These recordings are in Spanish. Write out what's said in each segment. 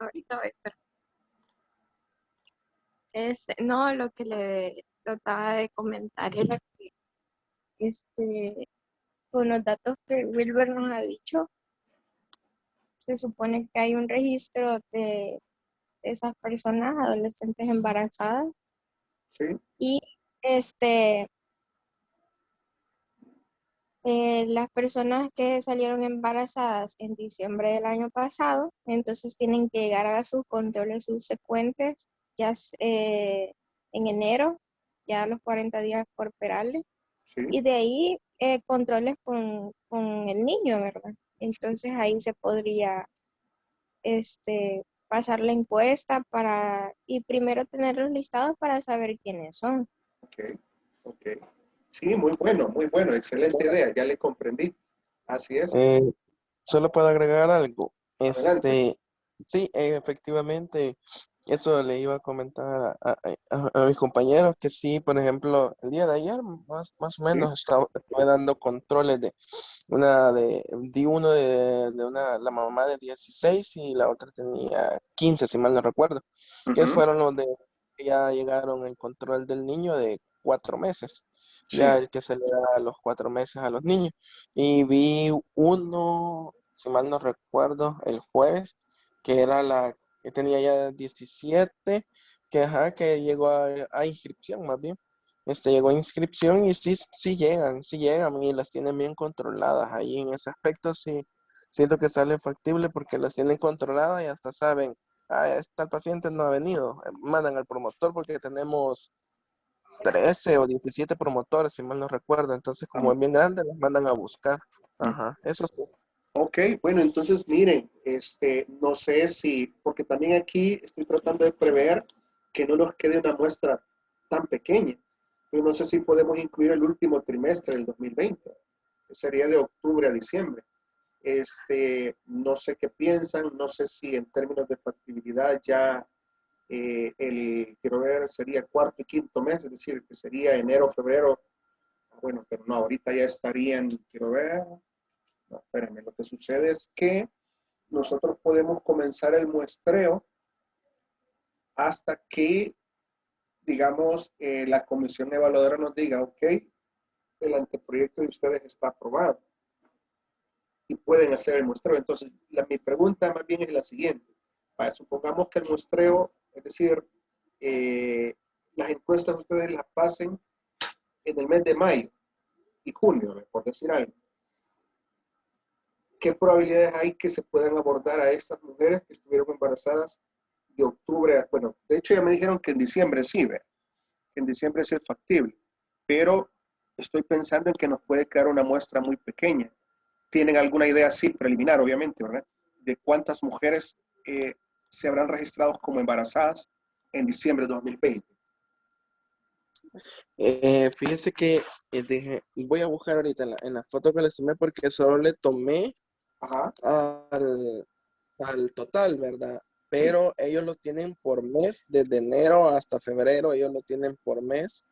ahorita voy, pero no, lo que le trataba de comentar era que con los datos que Wilber nos ha dicho, se supone que hay un registro de esas personas, adolescentes embarazadas, Sí, y este, las personas que salieron embarazadas en diciembre del año pasado, entonces tienen que llegar a sus controles subsecuentes en enero, ya a los 40 días corporales, sí. y de ahí controles con el niño, ¿verdad? Entonces ahí se podría pasar la encuesta y primero tener los listados para saber quiénes son. Ok, ok. Sí, muy bueno, excelente idea, ya le comprendí. Así es. Eh, Solo puedo agregar algo. Adelante. Sí, efectivamente, eso le iba a comentar a mis compañeros que sí, por ejemplo, el día de ayer, más o Sí, menos, estuve dando controles di uno de la mamá de 16 y la otra tenía 15 si mal no recuerdo, que ujú, fueron los de que ya llegaron el control del niño de 4 meses, ya sí, el que se le da a los 4 meses a los niños. Y vi uno, si mal no recuerdo, el jueves, que era la que tenía ya 17 que llegó a inscripción más bien. Llegó a inscripción y sí llegan y las tienen bien controladas. Ahí en ese aspecto sí siento que sale factible porque las tienen controladas y hasta saben, tal paciente no ha venido. Mandan al promotor porque tenemos 13 o 17 promotores, si mal no recuerdo. Entonces, como am- es bien grande, las mandan a buscar. Ajá, eso sí. ok, bueno, entonces miren, no sé si, porque también aquí estoy tratando de prever que no nos quede una muestra tan pequeña. Yo no sé si podemos incluir el último trimestre del 2020, que sería de octubre a diciembre. No sé qué piensan, no sé si en términos de factibilidad ya quiero ver, sería cuarto y quinto mes, es decir, que sería enero, febrero. Bueno, pero no, ahorita ya estarían, quiero ver, no, espérenme, lo que sucede es que nosotros podemos comenzar el muestreo hasta que, digamos, la comisión evaluadora nos diga, ok, el anteproyecto de ustedes está aprobado y pueden hacer el muestreo. Entonces, mi pregunta más bien es la siguiente. Supongamos que el muestreo, es decir, eh, las encuestas ustedes las pasen en el mes de mayo y junio, por decir algo. ¿Qué probabilidades hay que se puedan abordar a estas mujeres que estuvieron embarazadas de octubre? Bueno, de hecho ya me dijeron que en diciembre sí, ¿ve? Que en diciembre sí es factible, pero estoy pensando en que nos puede quedar una muestra muy pequeña. ¿Tienen alguna idea así, preliminar, obviamente, ¿verdad? De cuántas mujeres se habrán registrado como embarazadas en diciembre de 2020. Fíjese que voy a buscar ahorita en la foto que les tomé porque solo le tomé Ajá, al, al total, ¿verdad? sí, Pero ellos lo tienen por mes, desde enero hasta febrero, ellos lo tienen por mes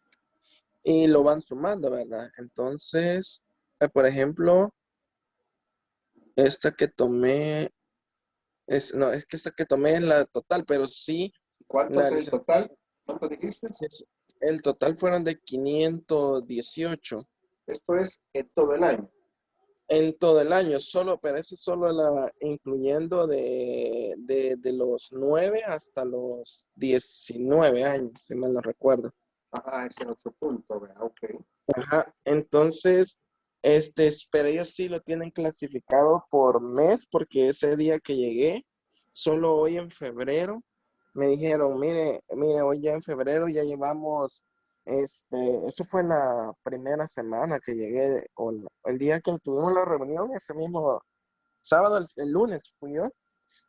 y lo van sumando, ¿verdad? Entonces, por ejemplo, esta que tomé, no, es que esta que tomé es la total, pero sí, ¿cuántos la en el licencia, total? ¿Cuántos dijiste? el total fueron de 518 Esto es todo el año. en todo el año, pero eso es solo incluyendo de los 9 hasta los 19 años, si mal no recuerdo. Ajá, ese es otro punto, ¿verdad? Ok. Ajá, entonces, pero ellos sí lo tienen clasificado por mes, porque ese día que llegué, solo hoy en febrero, me dijeron, mire, hoy ya en febrero ya llevamos, eso fue la primera semana que llegué, el día que tuvimos la reunión, ese mismo sábado, el lunes fui yo,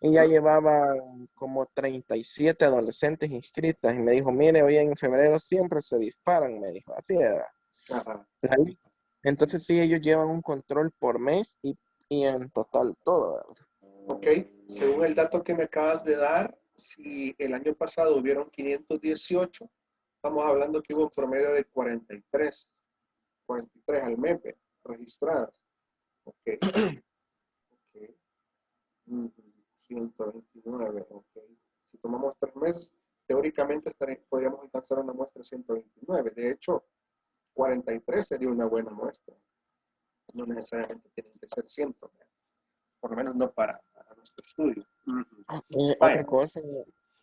y ya llevaba como 37 adolescentes inscritas, y me dijo, mire, hoy en febrero siempre se disparan, me dijo, así era. Ajá. Ahí. Entonces sí, ellos llevan un control por mes y en total todo, ¿verdad? Ok, según el dato que me acabas de dar, si el año pasado hubieron 518, estamos hablando que hubo un promedio de 43 al mes registradas. Ok, ok. Ujú, 129, ok. Si tomamos 3 meses, teóricamente podríamos alcanzar una muestra 129. De hecho, 43 sería una buena muestra. No necesariamente tienen que ser 100, por lo menos no para nuestro estudio. Otra Vaya, cosa,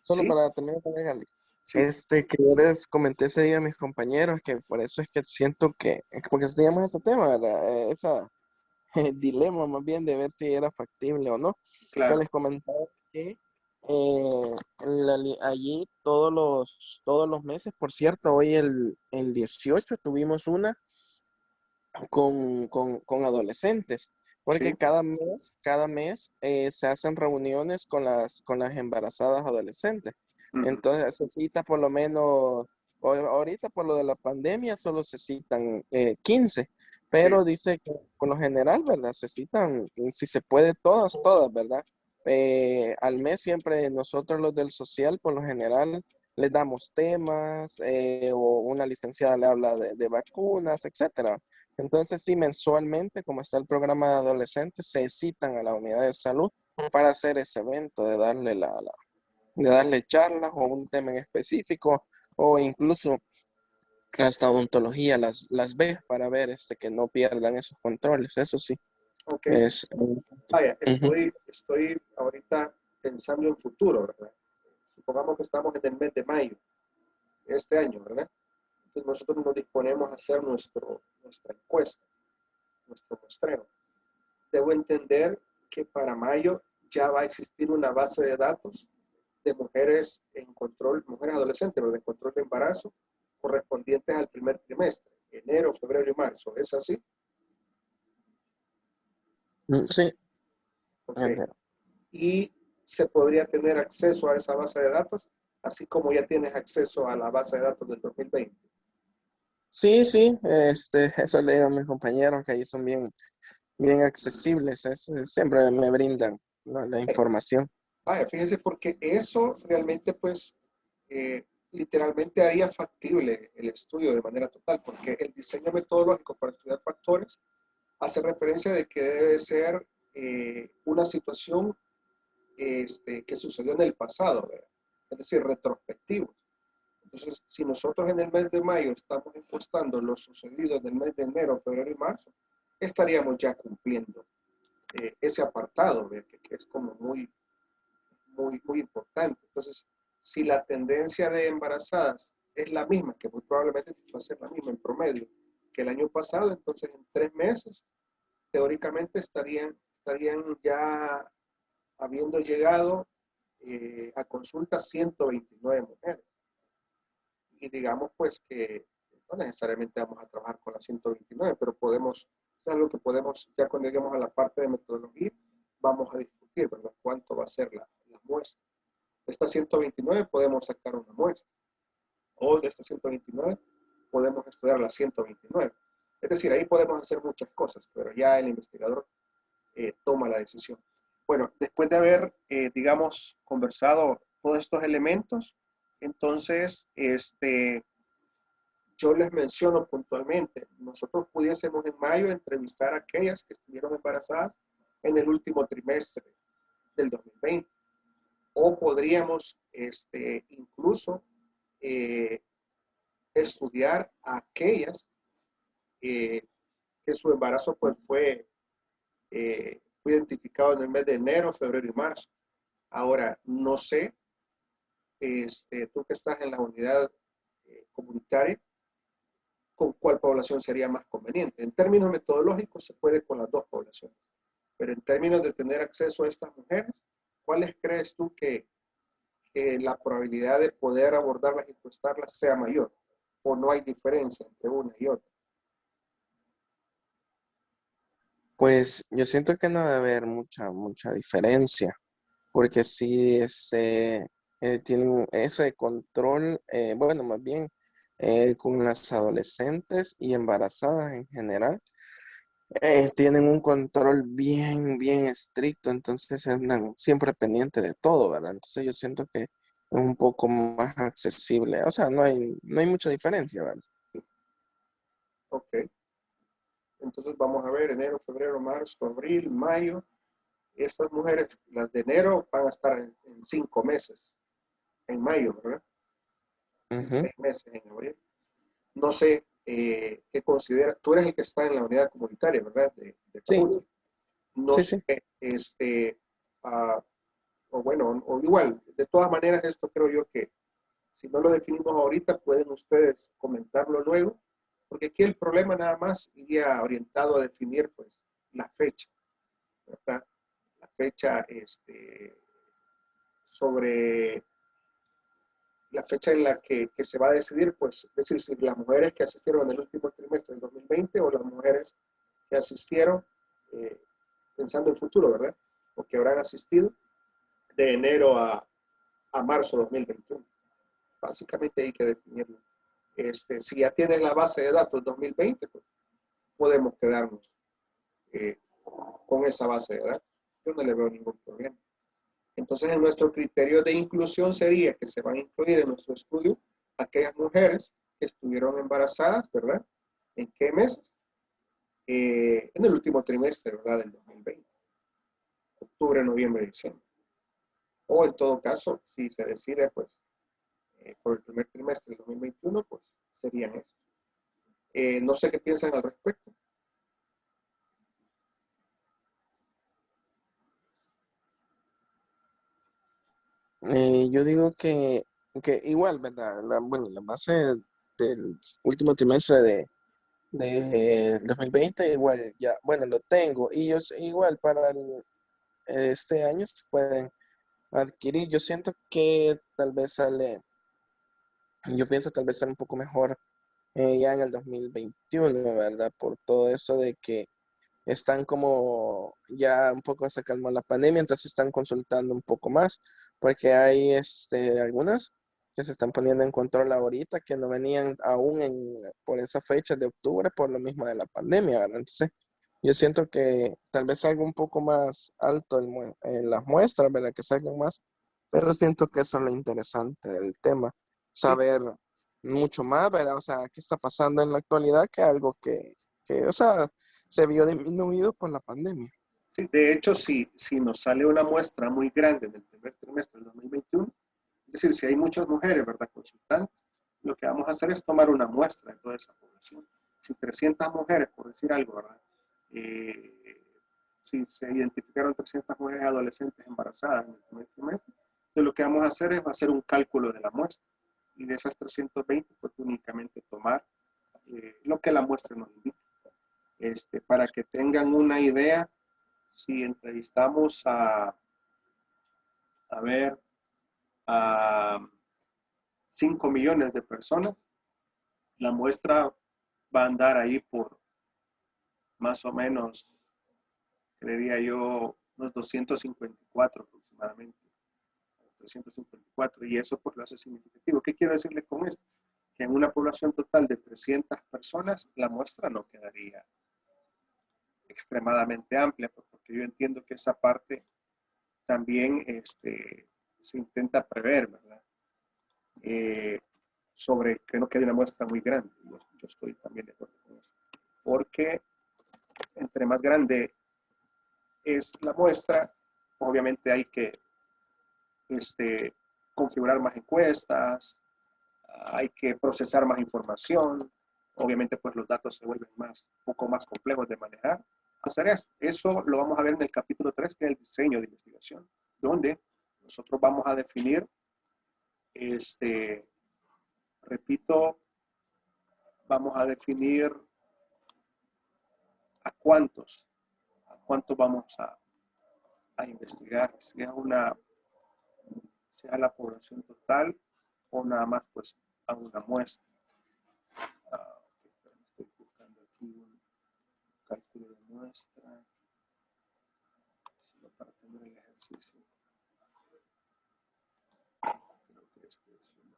solo sí, para terminar con Gali, sí, que yo les comenté ese día a mis compañeros que por eso es que siento que, porque teníamos ese tema, ¿verdad? Esa dilema más bien de ver si era factible o no, que claro, les comentaba que allí todos los meses, por cierto, hoy el 18 tuvimos una con adolescentes, porque sí. cada mes se hacen reuniones con las embarazadas adolescentes. Ujú, Entonces se cita por lo menos, ahorita por lo de la pandemia solo se citan 15, sí, pero dice que por lo general, ¿verdad? Se citan, si se puede, todas, ¿verdad? Al mes siempre nosotros los del social, por lo general, les damos temas, o una licenciada le habla de vacunas, etcétera. Entonces, sí, mensualmente, como está el programa de adolescentes, se citan a la unidad de salud para hacer ese evento, de darle de darle charlas o un tema en específico, o incluso hasta odontología las ve para ver que no pierdan esos controles. Eso sí, ok. es. Vaya, Ujú. estoy ahorita pensando en futuro, ¿verdad? Supongamos que estamos en el mes de mayo de este año, ¿verdad? Entonces nosotros nos disponemos a hacer nuestra encuesta, nuestro muestreo. Debo entender que para mayo ya va a existir una base de datos de mujeres en control, mujeres adolescentes, pero en control de embarazo, correspondientes al primer trimestre, enero, febrero y marzo. ¿Es así? Sí, Ok. entiendo. Y se podría tener acceso a esa base de datos, así como ya tienes acceso a la base de datos del 2020. Sí, sí, eso le digo a mis compañeros que ahí son bien accesibles, siempre me brindan, ¿no?, la información. Vaya, fíjense, porque eso realmente, pues, literalmente haría factible el estudio de manera total, porque el diseño metodológico para estudiar factores hace referencia de que debe ser una situación que sucedió en el pasado, ¿verdad? Es decir, retrospectivos. Entonces, si nosotros en el mes de mayo estamos encuestando lo sucedido en el mes de enero, febrero y marzo, estaríamos ya cumpliendo ese apartado, ¿verdad? Que es como muy importante. Entonces, si la tendencia de embarazadas es la misma, que muy probablemente va a ser la misma en promedio que el año pasado, entonces en 3 meses, teóricamente estarían ya habiendo llegado a consulta 129 mujeres. Y digamos pues que no necesariamente vamos a trabajar con las 129, pero podemos, es algo que podemos, ya cuando lleguemos a la parte de metodología, vamos a discutir, ¿verdad? ¿Cuánto va a ser la muestra? De estas 129 podemos sacar una muestra, o de estas 129 podemos estudiar las 129. Es decir, ahí podemos hacer muchas cosas, pero ya el investigador toma la decisión. Bueno, después de haber, digamos, conversado todos estos elementos, entonces, yo les menciono puntualmente, nosotros pudiésemos en mayo entrevistar a aquellas que estuvieron embarazadas en el último trimestre del 2020. O podríamos incluso eh, estudiar a aquellas que su embarazo pues, fue identificado en el mes de enero, febrero y marzo. Ahora, no sé, tú que estás en la unidad comunitaria, con cuál población sería más conveniente. En términos metodológicos se puede con las dos poblaciones, pero en términos de tener acceso a estas mujeres, ¿cuáles crees tú que la probabilidad de poder abordarlas y encuestarlas sea mayor? ¿O no hay diferencia entre una y otra? Pues yo siento que no debe haber mucha diferencia, porque si tienen eso de control, bueno, más bien con las adolescentes y embarazadas en general, tienen un control bien estricto, entonces andan siempre pendiente de todo, ¿verdad? Entonces yo siento que es un poco más accesible, o sea, no hay mucha diferencia, ¿verdad? Ok, entonces vamos a ver enero, febrero, marzo, abril, mayo. estas mujeres, las de enero, van a estar en 5 meses, en mayo, ¿verdad? En Ujú. 6 meses en abril. No sé qué considera. Tú eres el que está en la unidad comunitaria, ¿verdad? De Sí, Pajuto. No sí, sé, sí. ah, o bueno, o igual, de todas maneras, esto creo yo que si no lo definimos ahorita, pueden ustedes comentarlo luego, porque aquí el problema nada más iría orientado a definir pues la fecha, ¿verdad? La fecha sobre la fecha en la que se va a decidir, pues, es decir, si las mujeres que asistieron en el último trimestre del 2020 o las mujeres que asistieron eh, pensando en futuro, ¿verdad? O que habrán asistido de enero a marzo de 2021. Básicamente hay que definirlo. Si ya tienes la base de datos 2020, pues podemos quedarnos con esa base de datos. Yo no le veo ningún problema. Entonces, en nuestro criterio de inclusión sería que se van a incluir en nuestro estudio aquellas mujeres que estuvieron embarazadas, ¿verdad? ¿En qué meses? En el último trimestre, ¿verdad? Del 2020. Octubre, noviembre, diciembre. O en todo caso, si se decide, pues, por el primer trimestre del 2021, pues serían eso. No sé qué piensan al respecto. Yo digo que igual, ¿verdad? Bueno, la base del último trimestre de 2020 igual ya, bueno, lo tengo y yo igual para este año se pueden adquirir. Yo siento que tal vez sale, yo pienso tal vez sale un poco mejor ya en el 2021, ¿verdad? Por todo eso de que están como ya un poco se calmó la pandemia, entonces están consultando un poco más, porque hay algunas que se están poniendo en control ahorita que no venían aún por esa fecha de octubre por lo mismo de la pandemia, ¿verdad? Entonces, yo siento que tal vez salga un poco más alto en las muestras, ¿verdad? Que salgan más, pero siento que eso es lo interesante del tema, Sí, saber mucho más, ¿verdad? O sea, qué está pasando en la actualidad que algo o sea, se vio disminuido por la pandemia. sí. De hecho, si nos sale una muestra muy grande en el primer trimestre del 2021, es decir, si hay muchas mujeres, ¿verdad? Consultantes, lo que vamos a hacer es tomar una muestra de toda esa población. Si 300 mujeres, por decir algo, ¿verdad? Eh, si se identificaron 300 mujeres adolescentes embarazadas en el primer trimestre, entonces lo que vamos a hacer es hacer un cálculo de la muestra. Y de esas 320, pues únicamente tomar lo que la muestra nos indica. Para que tengan una idea, si entrevistamos a ver, a 5 millones de personas, la muestra va a andar ahí por más o menos, creería yo, unos 254 aproximadamente. 354, y eso pues lo hace significativo. ¿Qué quiero decirles con esto? Que en una población total de 300 personas, la muestra no quedaría extremadamente amplia, pues, porque yo entiendo que esa parte también se intenta prever, ¿verdad? Eh, sobre que no quede una muestra muy grande. Yo estoy también de acuerdo con eso. Porque entre más grande es la muestra, obviamente hay que este, configurar más encuestas, hay que procesar más información, obviamente pues los datos se vuelven un poco más complejos de manejar. Hacer eso lo vamos a ver en el capítulo 3, que es el diseño de investigación, donde nosotros vamos a definir, repito, vamos a definir a cuántos vamos a investigar, si es a la población total o nada más pues a una muestra. Estoy buscando aquí un cálculo de muestra, solo para tener el ejercicio. Creo que este es uno.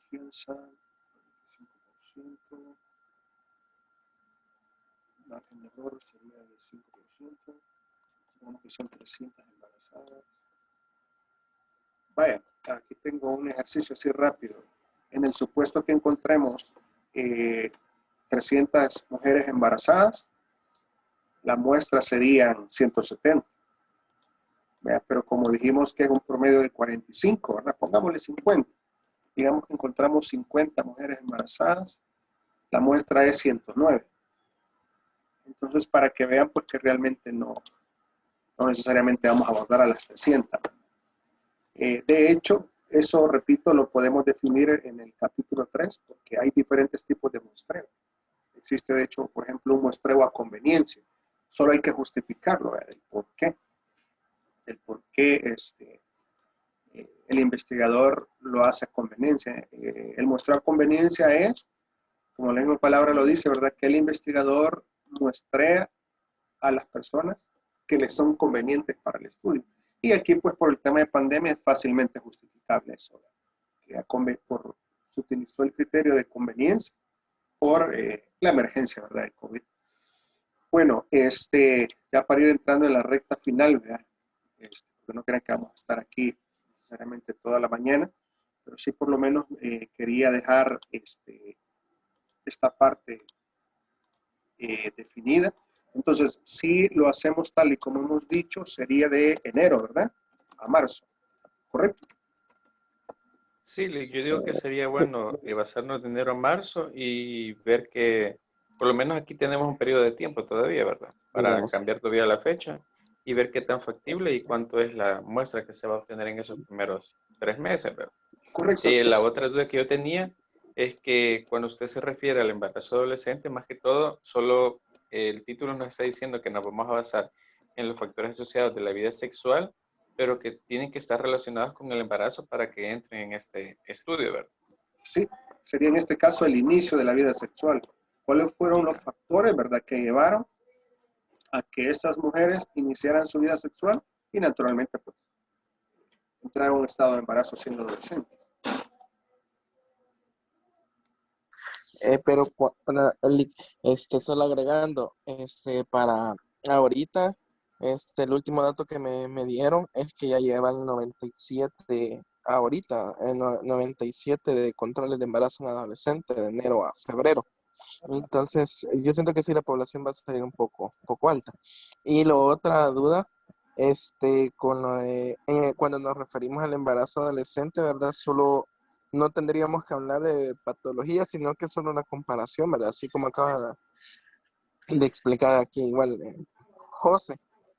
confianza, 25%. Margen de error sería de 5%. Supongamos que son 300 embarazadas. Vaya, aquí tengo un ejercicio así rápido. En el supuesto que encontremos 300 mujeres embarazadas, la muestra serían 170. ¿Vea? Pero como dijimos que es un promedio de 45, ¿verdad? Pongámosle 50. Digamos que encontramos 50 mujeres embarazadas, la muestra es 109. Entonces, para que vean, pues que realmente no necesariamente vamos a abordar a las 300. De hecho, eso, repito, lo podemos definir en el capítulo 3, porque hay diferentes tipos de muestreo. Existe, de hecho, por ejemplo, un muestreo a conveniencia. Solo hay que justificarlo, el por qué. El por qué el investigador lo hace a conveniencia. El muestreo a conveniencia es, como la misma palabra lo dice, ¿verdad? Que el investigador muestrea a las personas que les son convenientes para el estudio. Y aquí, pues, por el tema de pandemia es fácilmente justificable eso, que se utilizó el criterio de conveniencia por la emergencia, ¿verdad?, de COVID. Bueno, ya para ir entrando en la recta final, ¿verdad? Porque no crean que vamos a estar aquí necesariamente toda la mañana, pero sí por lo menos quería dejar esta parte definida. Entonces, si lo hacemos tal y como hemos dicho, sería de enero, ¿verdad?, a marzo, ¿correcto? Sí, yo digo que sería bueno basarnos de enero a marzo y ver que por lo menos aquí tenemos un periodo de tiempo todavía, ¿verdad? Para Yes. cambiar todavía la fecha y ver qué tan factible y cuánto es la muestra que se va a obtener en esos primeros 3 meses, ¿verdad? Correcto. La otra duda que yo tenía es que cuando usted se refiere al embarazo adolescente, más que todo, solo el título nos está diciendo que nos vamos a basar en los factores asociados de la vida sexual, pero que tienen que estar relacionados con el embarazo para que entren en este estudio, ¿verdad? Sí, sería en este caso el inicio de la vida sexual. ¿Cuáles fueron los factores, verdad, que llevaron a que estas mujeres iniciaran su vida sexual y naturalmente, pues, entraran en un estado de embarazo siendo adolescentes? Pero solo agregando, para ahorita, el último dato que me dieron es que ya llevan 97, ahorita, 97 de controles de embarazo en adolescentes de enero a febrero. Entonces, yo siento que sí, la población va a salir un poco alta. Y la otra duda, con cuando nos referimos al embarazo adolescente, ¿verdad? Solo no tendríamos que hablar de patología, sino que es solo una comparación, ¿verdad? Así como acaba de explicar aquí igual José,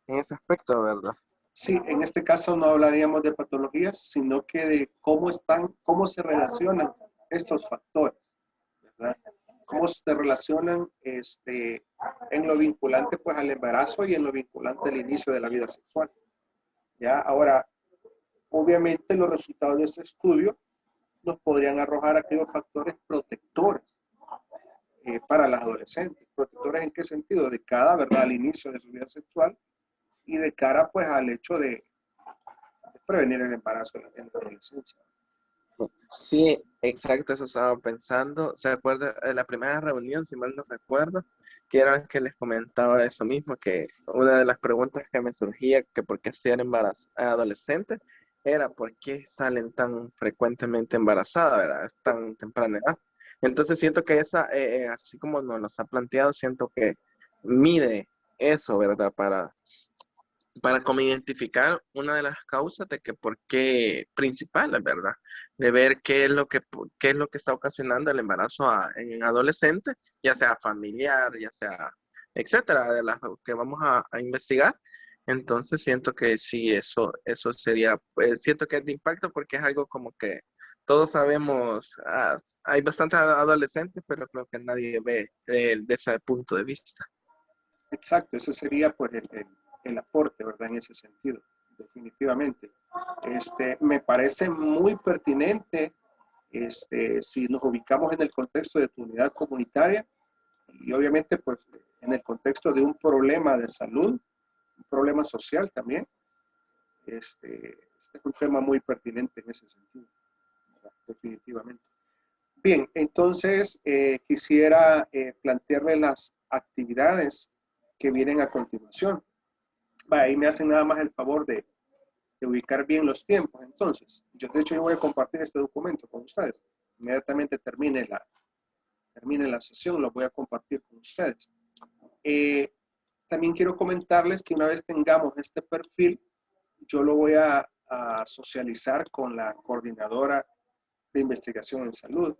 en ese aspecto, ¿verdad? Sí, en este caso no hablaríamos de patologías, sino que de cómo se relacionan estos factores, ¿verdad? Cómo se relacionan en lo vinculante, pues, al embarazo y en lo vinculante al inicio de la vida sexual. ¿Ya? Ahora, obviamente los resultados de este estudio nos podrían arrojar aquellos factores protectores para las adolescentes. ¿Protectores en qué sentido? De cara, ¿verdad?, al inicio de su vida sexual y de cara, pues, al hecho de prevenir el embarazo en la adolescencia. Sí, exacto, eso estaba pensando. ¿Se acuerda de la primera reunión, si mal no recuerdo? Que era que les comentaba eso mismo, que una de las preguntas que me surgía, que por qué ser adolescentes, era por qué salen tan frecuentemente embarazadas, ¿verdad? Es tan temprana edad. Entonces siento que así como nos lo ha planteado, siento que mide eso, ¿verdad? Para como identificar una de las causas de que por qué principales, ¿verdad? De ver qué es lo que está ocasionando el embarazo en adolescentes, ya sea familiar, ya sea, etcétera, de las que vamos a investigar. Entonces siento que sí, eso sería, pues siento que es de impacto porque es algo como que todos sabemos, hay bastantes adolescentes, pero creo que nadie ve de ese punto de vista. Exacto, ese sería, pues, el aporte, ¿verdad?, en ese sentido, definitivamente. Me parece muy pertinente si nos ubicamos en el contexto de tu unidad comunitaria y obviamente, pues, en el contexto de un problema de salud, un problema social también. Este es un tema muy pertinente en ese sentido, ¿verdad?, definitivamente. Bien, entonces quisiera plantearles las actividades que vienen a continuación. Va, ahí me hacen nada más el favor de ubicar bien los tiempos. Entonces, de hecho yo voy a compartir este documento con ustedes. Inmediatamente termine la sesión, lo voy a compartir con ustedes. También quiero comentarles que una vez tengamos este perfil, yo lo voy a socializar con la coordinadora de investigación en salud.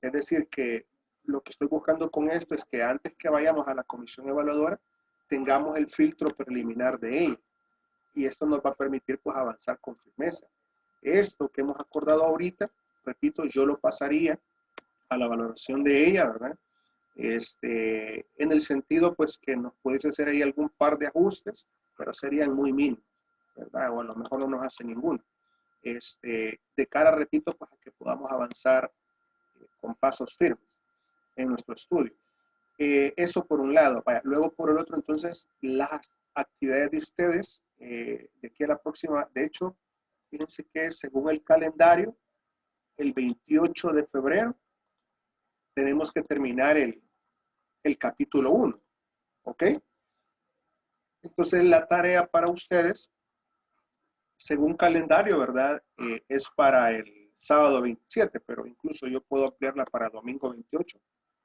Es decir, que lo que estoy buscando con esto es que antes que vayamos a la comisión evaluadora, tengamos el filtro preliminar de ella. Y esto nos va a permitir pues avanzar con firmeza. Esto que hemos acordado ahorita, repito, yo lo pasaría a la valoración de ella, ¿verdad? En el sentido pues que nos pudiese hacer ahí algún par de ajustes, pero serían muy mínimos, ¿verdad? O a lo mejor no nos hace ninguno. De cara, repito, pues a que podamos avanzar con pasos firmes en nuestro estudio. Eso por un lado. Vaya. Luego por el otro, entonces, las actividades de ustedes, de aquí a la próxima, de hecho, fíjense que según el calendario, el 28 de febrero, tenemos que terminar el capítulo 1, ¿ok? Entonces, la tarea para ustedes, según calendario, ¿verdad? Es para el sábado 27, pero incluso yo puedo ampliarla para domingo 28.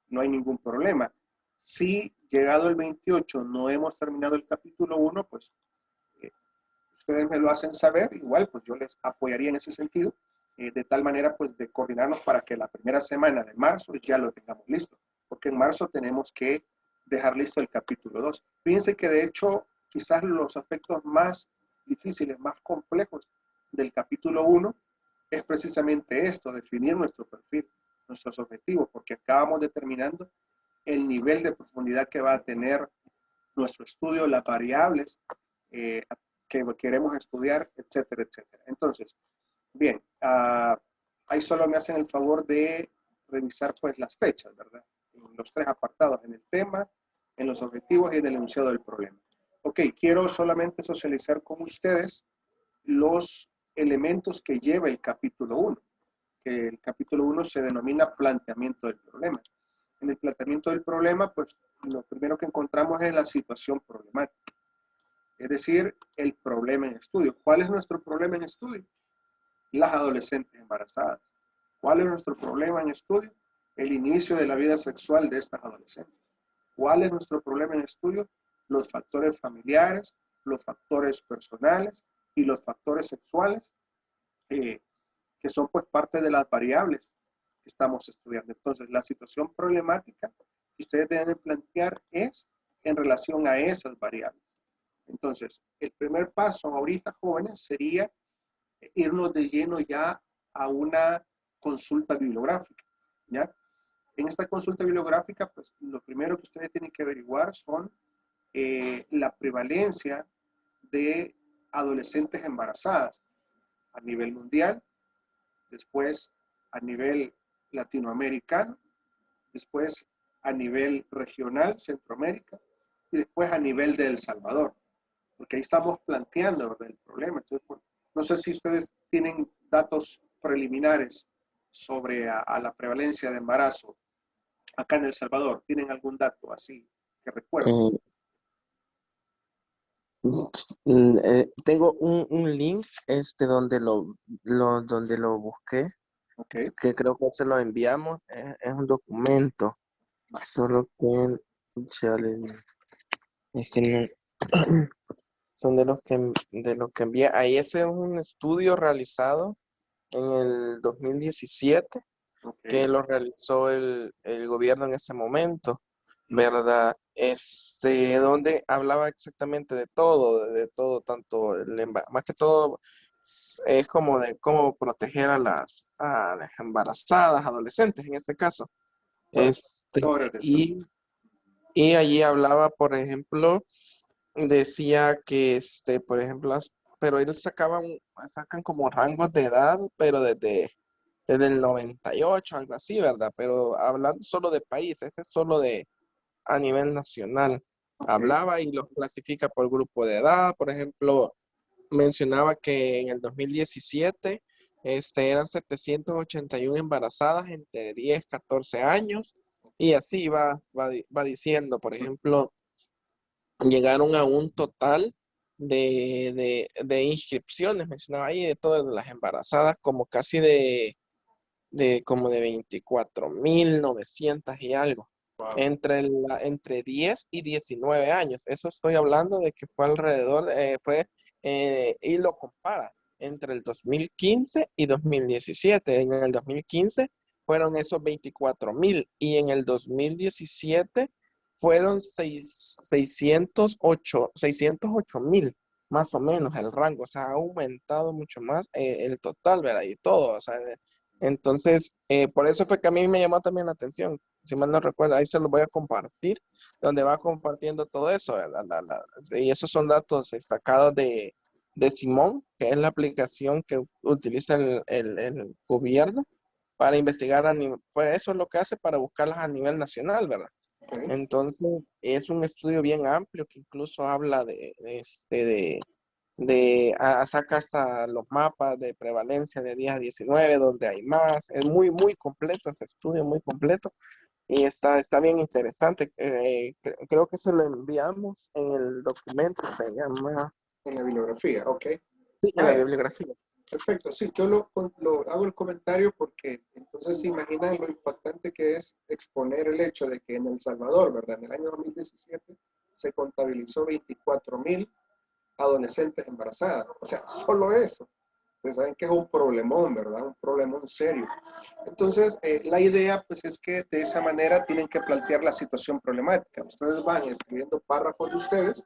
No hay ningún problema. Si llegado el 28 no hemos terminado el capítulo 1, pues ustedes me lo hacen saber. Igual, pues yo les apoyaría en ese sentido, de tal manera, pues de coordinarnos para que la primera semana de marzo ya lo tengamos listo. Porque en marzo tenemos que dejar listo el capítulo 2. Fíjense que de hecho, quizás los aspectos más difíciles, más complejos del capítulo 1 es precisamente esto, definir nuestro perfil, nuestros objetivos, porque acabamos determinando el nivel de profundidad que va a tener nuestro estudio, las variables que queremos estudiar, etcétera, etcétera. Entonces, bien, ahí solo me hacen el favor de revisar pues las fechas, ¿verdad? En los 3 apartados, en el tema, en los objetivos y en el enunciado del problema. Ok, quiero solamente socializar con ustedes los elementos que lleva el capítulo 1, que el capítulo 1 se denomina planteamiento del problema. En el planteamiento del problema, pues lo primero que encontramos es la situación problemática, es decir, el problema en estudio. ¿Cuál es nuestro problema en estudio? Las adolescentes embarazadas. ¿Cuál es nuestro problema en estudio? El inicio de la vida sexual de estas adolescentes. ¿Cuál es nuestro problema en estudio? Los factores familiares, los factores personales y los factores sexuales, que son pues parte de las variables que estamos estudiando. Entonces, la situación problemática que ustedes deben plantear es en relación a esas variables. Entonces, el primer paso ahorita, jóvenes, sería irnos de lleno ya a una consulta bibliográfica, ¿ya? En esta consulta bibliográfica, pues lo primero que ustedes tienen que averiguar son la prevalencia de adolescentes embarazadas a nivel mundial, después a nivel latinoamericano, después a nivel regional, Centroamérica, y después a nivel de El Salvador, porque ahí estamos planteando, ¿verdad?, el problema. Entonces, bueno, no sé si ustedes tienen datos preliminares sobre a la prevalencia de embarazo acá en El Salvador. ¿Tienen algún dato así que recuerden? Eh, Tengo un link donde lo busqué, Ok. que creo que se lo enviamos. Es un documento, solo que ya es que no, son de los que envié. Ahí ese es un estudio realizado en el 2017 que Ok. lo realizó el gobierno en ese momento, ¿verdad? Donde hablaba exactamente de todo, tanto más que todo es como de cómo proteger a las embarazadas, adolescentes en este caso. Este, Horas de salud. y, y allí hablaba, por ejemplo, decía que, por ejemplo, pero ellos sacan como rangos de edad, pero desde el 98, algo así, ¿verdad? Pero hablando solo de país, ese es solo a nivel nacional. Ok. Hablaba y los clasifica por grupo de edad. Por ejemplo, mencionaba que en el 2017 eran 781 embarazadas entre 10 14 años, y así va diciendo. Por ejemplo, llegaron a un total de inscripciones, mencionaba ahí, de todas las embarazadas, como casi como de 24.900 y algo, Wow. entre 10 y 19 años. Eso estoy hablando de que fue alrededor, y lo compara entre el 2015 y 2017. En el 2015 fueron esos 24.000, y en el 2017 fueron 608.000, más o menos el rango. O sea, ha aumentado mucho más el total, ¿verdad? Y todo, o sea, entonces, por eso fue que a mí me llamó también la atención. Si mal no recuerdo, ahí se los voy a compartir, donde va compartiendo todo eso, ¿verdad? Y esos son datos sacados de Simón, que es la aplicación que utiliza el gobierno para investigar pues eso es lo que hace para buscarlas a nivel nacional, ¿verdad? Ok. Entonces, es un estudio bien amplio que incluso habla saca hasta los mapas de prevalencia de 10 a 19, donde hay más. Es muy, muy completo ese estudio, muy completo. Y está bien interesante. Creo que se lo enviamos en el documento, se llama, En la bibliografía, ok. sí, en la Vaya, bibliografía. perfecto. Sí, yo lo hago el comentario porque entonces se imaginan lo importante que es exponer el hecho de que en El Salvador, ¿verdad? En el año 2017 se contabilizó 24.000 adolescentes embarazadas. O sea, solo eso. Ustedes saben que es un problemón, ¿verdad? Un problemón serio. Entonces, la idea, pues, es que de esa manera tienen que plantear la situación problemática. Ustedes van escribiendo párrafos de ustedes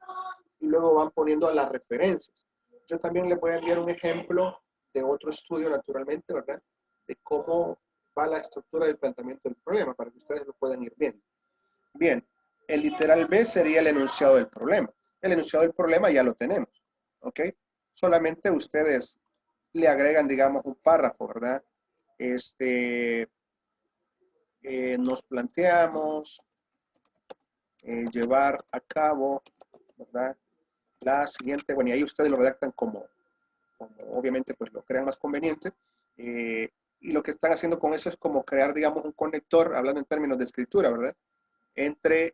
y luego van poniendo las referencias. Yo también les voy a enviar un ejemplo de otro estudio, naturalmente, ¿verdad? De cómo va la estructura del planteamiento del problema, para que ustedes lo puedan ir viendo. Bien, el literal B sería el enunciado del problema. El enunciado del problema ya lo tenemos, ¿ok? Solamente ustedes le agregan, digamos, un párrafo, ¿verdad? Nos planteamos llevar a cabo, ¿verdad? La siguiente, bueno, y ahí ustedes lo redactan como obviamente pues lo crean más conveniente, y lo que están haciendo con eso es como crear, digamos, un conector, hablando en términos de escritura, ¿verdad? Entre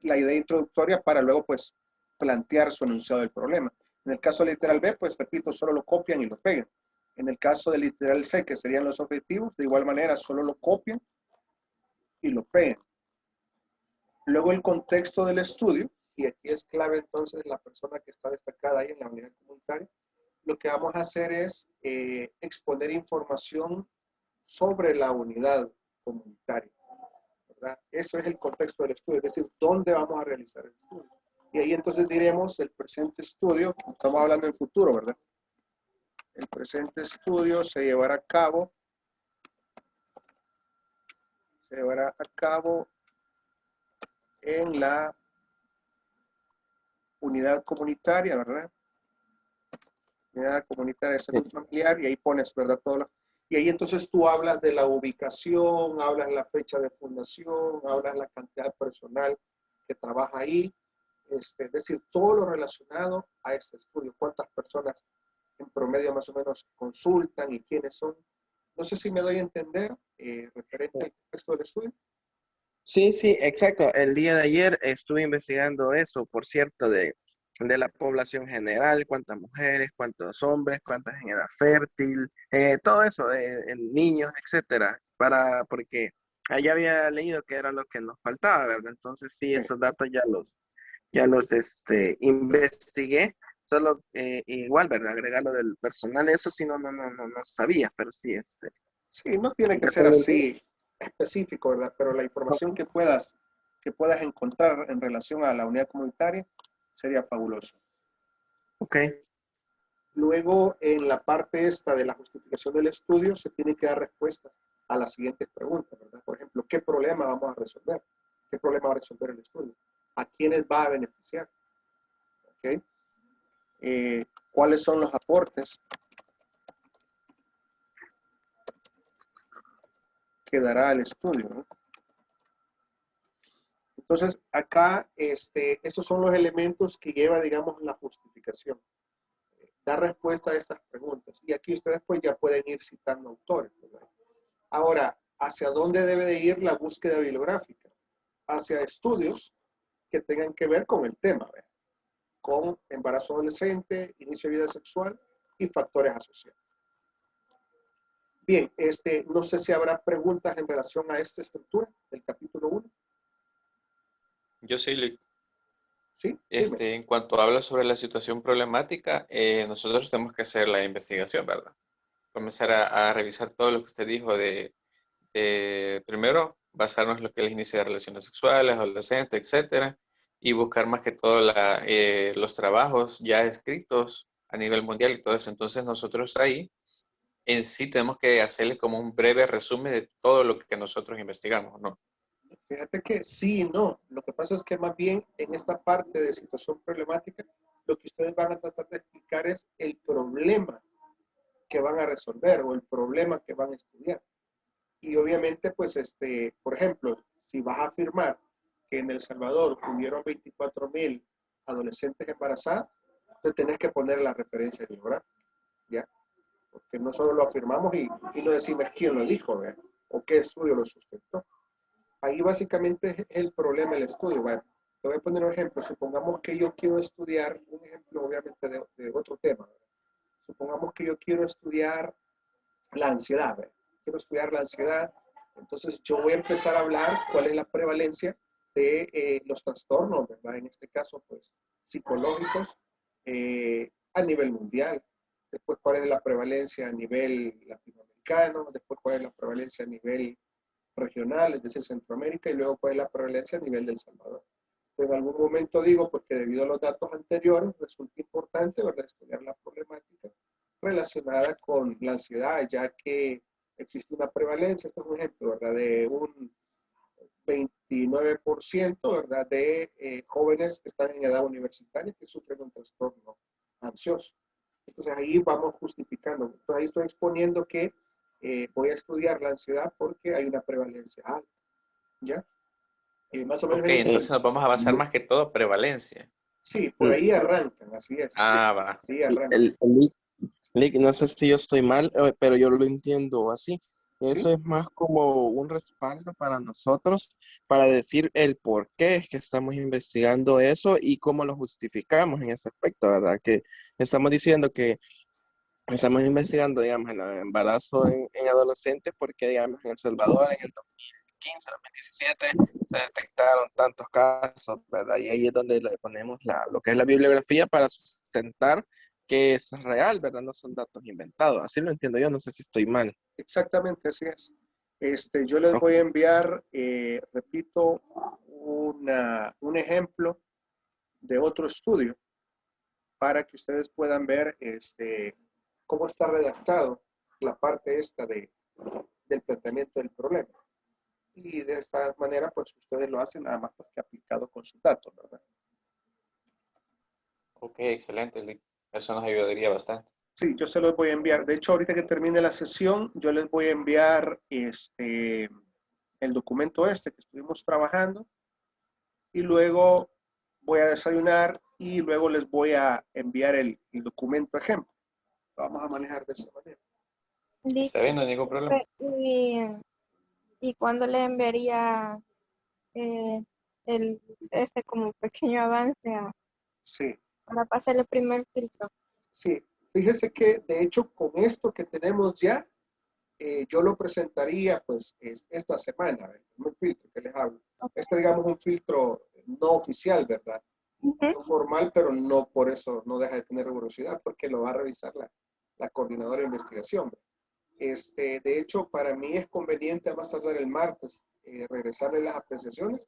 la idea introductoria para luego pues plantear su enunciado del problema. En el caso del literal B, pues repito, solo lo copian y lo pegan. En el caso del literal C, que serían los objetivos, de igual manera solo lo copian y lo pegan. Luego el contexto del estudio, y aquí es clave entonces la persona que está destacada ahí en la unidad comunitaria. Lo que vamos a hacer es exponer información sobre la unidad comunitaria, ¿verdad? Eso es el contexto del estudio, es decir, dónde vamos a realizar el estudio. Y ahí entonces diremos el presente estudio, estamos hablando en futuro, ¿verdad? El presente estudio se llevará a cabo en la unidad comunitaria, ¿verdad? Unidad comunitaria de salud familiar, y ahí pones, ¿verdad? Y ahí entonces tú hablas de la ubicación, hablas la fecha de fundación, hablas la cantidad de personal que trabaja ahí, es decir, todo lo relacionado a este estudio, cuántas personas en promedio más o menos consultan y quiénes son. No sé si me doy a entender referente al texto del estudio. Sí, sí, exacto. El día de ayer estuve investigando eso, por cierto, de la población general, cuántas mujeres, cuántos hombres, cuántas en edad fértil, todo eso, en niños, etcétera, porque allá había leído que era lo que nos faltaba, ¿verdad? Entonces sí, Sí. esos datos ya los investigué, solo igual, ¿verdad? Agregar lo del personal, eso sí no sabía, pero sí, Sí, no tiene que ya ser con el día. así específico, ¿verdad? Pero la información que puedas encontrar en relación a la unidad comunitaria sería fabuloso. Ok. Luego, en la parte esta de la justificación del estudio, se tiene que dar respuestas a las siguientes preguntas, ¿verdad? Por ejemplo, ¿qué problema vamos a resolver? ¿Qué problema va a resolver el estudio? ¿A quiénes va a beneficiar? ¿Ok? ¿Cuáles son los aportes que dará el estudio, ¿no? Entonces, acá, esos son los elementos que lleva, digamos, la justificación. dar respuesta a estas preguntas. Y aquí ustedes pues ya pueden ir citando autores, ¿verdad? Ahora, ¿hacia dónde debe de ir la búsqueda bibliográfica? Hacia estudios que tengan que ver con el tema, ¿verdad? Con embarazo adolescente, inicio de vida sexual y factores asociados. Bien, no sé si habrá preguntas en relación a esta estructura del capítulo 1. Yo sí, ¿Sí? Dime. en cuanto habla sobre la situación problemática, nosotros tenemos que hacer la investigación, ¿verdad? Comenzar a revisar todo lo que usted dijo primero, basarnos en lo que es el inicio de relaciones sexuales, adolescentes, etcétera, y buscar más que todo los trabajos ya escritos a nivel mundial y todo eso. Entonces nosotros ahí en sí tenemos que hacerle como un breve resumen de todo lo que nosotros investigamos, ¿no? Fíjate que sí y no. Lo que pasa es que más bien en esta parte de situación problemática, lo que ustedes van a tratar de explicar es el problema que van a resolver o el problema que van a estudiar. Y obviamente, pues, por ejemplo, si vas a afirmar que en El Salvador hubieron 24,000 adolescentes embarazadas, entonces tenés que poner la referencia bibliográfica, ¿ya? Porque no solo lo afirmamos y no decimos quién lo dijo, ¿verdad? O qué estudio lo sustentó. Ahí básicamente es el problema del estudio. Bueno, te voy a poner un ejemplo. Supongamos que yo quiero estudiar, un ejemplo obviamente de otro tema, ¿verdad? Supongamos que yo quiero estudiar la ansiedad, ¿verdad? Quiero estudiar la ansiedad, entonces yo voy a empezar a hablar cuál es la prevalencia de los trastornos, ¿verdad? En este caso, pues, psicológicos a nivel mundial. Después, cuál es la prevalencia a nivel latinoamericano, después cuál es la prevalencia a nivel regional, es decir, Centroamérica, y luego cuál es la prevalencia a nivel del Salvador. En algún momento digo, pues que debido a los datos anteriores, resulta importante, ¿verdad?, estudiar la problemática relacionada con la ansiedad, ya que existe una prevalencia, este es un ejemplo, ¿verdad?, de un 29%, ¿verdad?, de jóvenes que están en edad universitaria que sufren un trastorno ansioso. Entonces ahí vamos justificando. Entonces ahí estoy exponiendo que voy a estudiar la ansiedad porque hay una prevalencia alta, ¿ya? Más o menos Ok, en ese entonces sentido. nos vamos a basar más que todo prevalencia. Sí, por ahí arrancan, así es. Ah, va. Ahí arrancan, El Lick, no sé si yo estoy mal, pero yo lo entiendo así. ¿sí? Eso es más como un respaldo para nosotros, para decir el por qué es que estamos investigando eso y cómo lo justificamos en ese aspecto, ¿verdad? Que estamos diciendo que estamos investigando, digamos, el embarazo en adolescentes porque, digamos, en El Salvador en el 2015, 2017 se detectaron tantos casos, ¿verdad? Y ahí es donde le ponemos lo que es la bibliografía para sustentar que es real, ¿verdad? No son datos inventados. Así lo entiendo yo, no sé si estoy mal. Exactamente, así es. Yo les Ok. voy a enviar, repito, un ejemplo de otro estudio para que ustedes puedan ver cómo está redactado la parte esta del planteamiento del problema. Y de esta manera, pues ustedes lo hacen nada más que aplicado con sus datos, ¿verdad? Ok, excelente, Lick. Eso nos ayudaría bastante. Sí, yo se los voy a enviar. De hecho, ahorita que termine la sesión, yo les voy a enviar el documento que estuvimos trabajando y luego voy a desayunar y luego les voy a enviar el documento ejemplo. Lo vamos a manejar de esa manera. Está bien, no hay ningún problema. ¿Y, y cuándo le enviaría eh, el, como pequeño avance Sí, para pasar el primer filtro? sí. Fíjese que de hecho con esto que tenemos ya, yo lo presentaría pues esta semana, el primer filtro que les hablo. Digamos un filtro no oficial, ¿verdad? Ujú. No formal, pero no por eso no deja de tener rigurosidad, porque lo va a revisar la coordinadora de investigación. De hecho, para mí es conveniente a más tardar el martes regresarle las apreciaciones,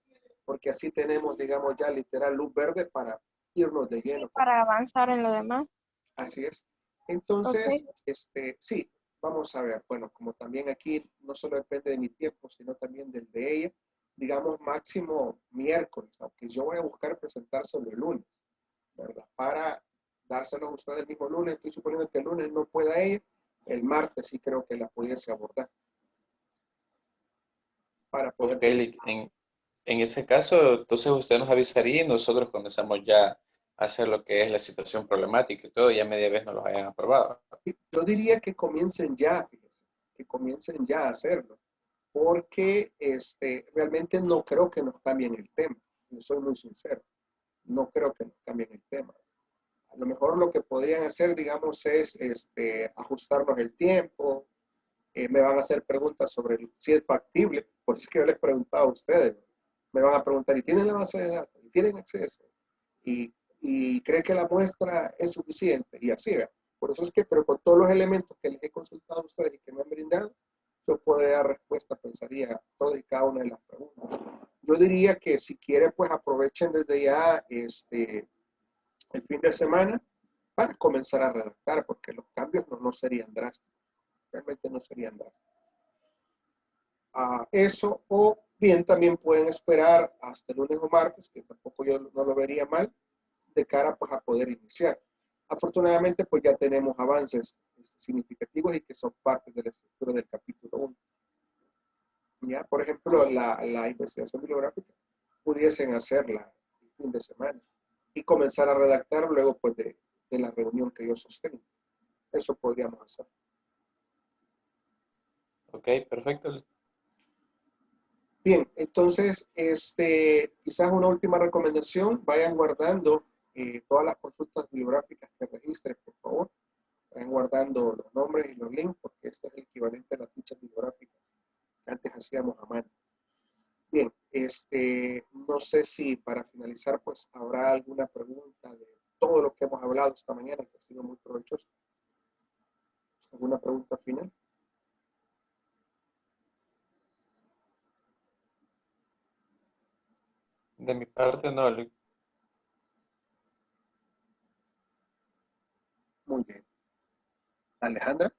porque así tenemos, digamos, ya literal luz verde para irnos de Sí, lleno. para avanzar en lo demás. Así es. Ok. Entonces, sí, vamos a ver. Bueno, como también aquí no solo depende de mi tiempo, sino también del de ella, digamos máximo miércoles, aunque yo voy a buscar presentárselo el lunes, ¿verdad? Para dárselo a ustedes el mismo lunes. Estoy suponiendo que el lunes no pueda ella, el martes sí creo que la pudiese abordar para poder Ok, tener. Lick. En ese caso, entonces usted nos avisaría y nosotros comenzamos ya hacer lo que es la situación problemática y todo, ya media vez no los hayan aprobado. Yo diría que comiencen ya, fíjense, que comiencen ya a hacerlo, porque realmente no creo que nos cambien el tema. Yo soy muy sincero, no creo que nos cambien el tema. A lo mejor lo que podrían hacer, digamos, es ajustarnos el tiempo. Me van a hacer preguntas sobre si es factible, por eso es que yo les preguntaba a ustedes. Me van a preguntar, ¿y tienen la base de datos? ¿Y tienen acceso? ¿Y cree que la muestra es suficiente? Y así, ¿verdad? Por eso es que, pero con todos los elementos que les he consultado a ustedes y que me han brindado, yo puedo dar respuesta, pensaría, a todas y cada una de las preguntas. Yo diría que si quieren, pues aprovechen desde ya el fin de semana para comenzar a redactar, porque los cambios no serían drásticos, realmente no serían drásticos. Eso, o bien también pueden esperar hasta el lunes o martes, que tampoco yo no lo vería mal, de cara pues a poder iniciar. Afortunadamente pues ya tenemos avances significativos y que son parte de la estructura del capítulo 1. Ya, por ejemplo, la investigación bibliográfica pudiesen hacerla el fin de semana y comenzar a redactar luego pues de la reunión que yo sostengo. Eso podríamos hacer. Ok, perfecto. Bien, entonces, quizás una última recomendación, vayan guardando todas las consultas bibliográficas que registren, por favor. Vayan guardando los nombres y los links, porque esto es el equivalente a las fichas bibliográficas que antes hacíamos a mano. Bien, no sé si para finalizar, pues, habrá alguna pregunta de todo lo que hemos hablado esta mañana, que ha sido muy provechoso. ¿Alguna pregunta final? De mi parte, no, Luis. Muy bien. Alejandra.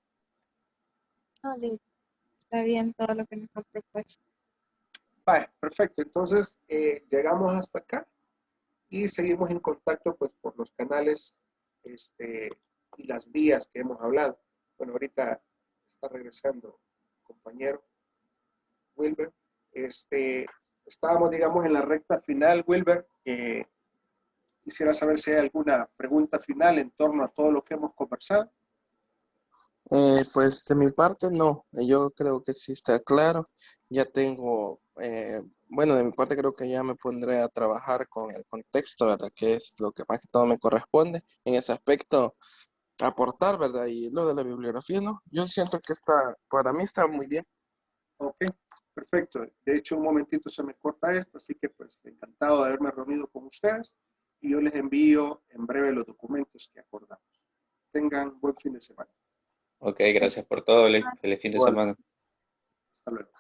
No, listo. Está bien todo lo que nos han propuesto. Vale, perfecto. Entonces, llegamos hasta acá y seguimos en contacto pues por los canales y las vías que hemos hablado. Bueno, ahorita está regresando el compañero Wilber. Estábamos, digamos, en la recta final, Wilber. Quisiera saber si hay alguna pregunta final en torno a todo lo que hemos conversado. Pues de mi parte no, yo creo que sí está claro. Ya tengo, bueno, de mi parte creo que ya me pondré a trabajar con el contexto, ¿verdad? Que es lo que más que todo me corresponde en ese aspecto, aportar, ¿verdad? Y lo de la bibliografía, ¿no? Yo siento que está, para mí está muy bien. Ok, perfecto. De hecho, un momentito se me corta esto, así que pues encantado de haberme reunido con ustedes y yo les envío en breve los documentos que acordamos. Tengan buen fin de semana. Ok, gracias por todo, Luis. Feliz fin de Igual, semana. hasta luego.